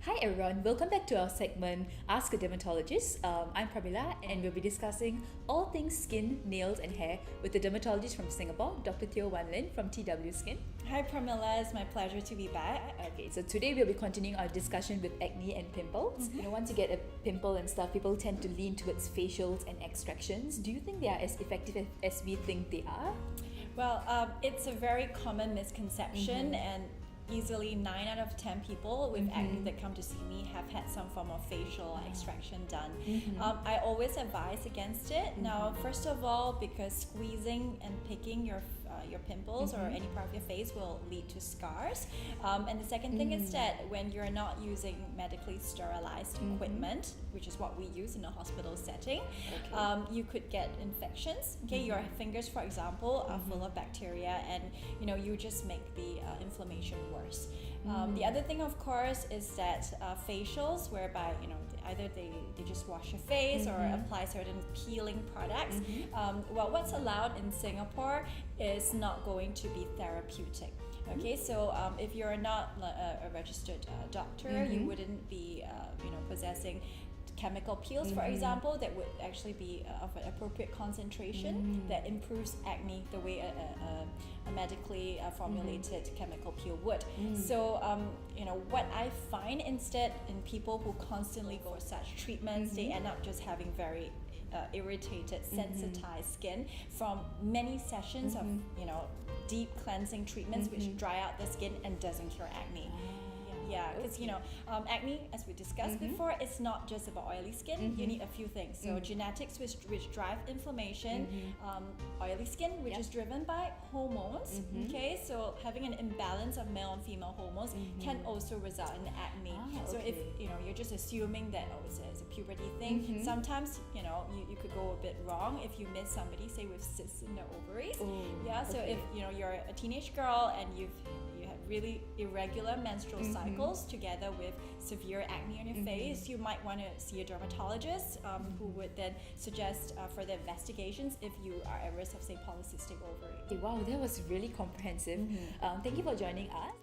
Hi everyone, welcome back to our segment Ask a Dermatologist. I'm Pramila and we'll be discussing all things skin, nails and hair with the dermatologist from Singapore, Dr.TWL from TW Skin. Hi Pramila, it's my pleasure to be back. Okay, so today we'll be continuing our discussion with acne and pimples. Once you get a pimple and stuff, people tend to lean towards facials and extractions. Do you think they are as effective as we think they are? Well, it's a very common misconception and easily 9 out of 10 people with acne that come to see me have had some form of facial extraction done. I always advise against it. Now, first of all, because squeezing and picking your pimples or any part of your face will lead to scars. And the second thing is that when you're not using medically sterilized equipment, which is what we use in a hospital setting, you could get infections. Your fingers, for example, are full of bacteria, and you just make the inflammation worse. The other thing, of course, is that facials, whereby either they just wash your face or apply certain peeling products. Well, what's allowed in Singapore is not going to be therapeutic. Okay, so if you're not a registered doctor, you wouldn't be possessing chemical peels, for example, that would actually be of an appropriate concentration that improves acne the way a medically formulated chemical peel would. So, what I find instead in people who constantly go for such treatments, they end up just having very irritated, sensitized skin from many sessions of deep cleansing treatments which dry out the skin and doesn't cure acne. Yeah, because acne, as we discussed before, it's not just about oily skin. You need a few things. So genetics, which drive inflammation, oily skin, which is driven by hormones. Okay, so having an imbalance of male and female hormones can also result in acne. So if you're just assuming that it's a puberty thing, sometimes you could go a bit wrong if you miss somebody, say with cysts in their ovaries. So if you're a teenage girl and you have really irregular menstrual cycles together with severe acne on your face, you might want to see a dermatologist who would then suggest further investigations if you are at risk of, say, polycystic ovary. Wow, that was really comprehensive. Thank you for joining us.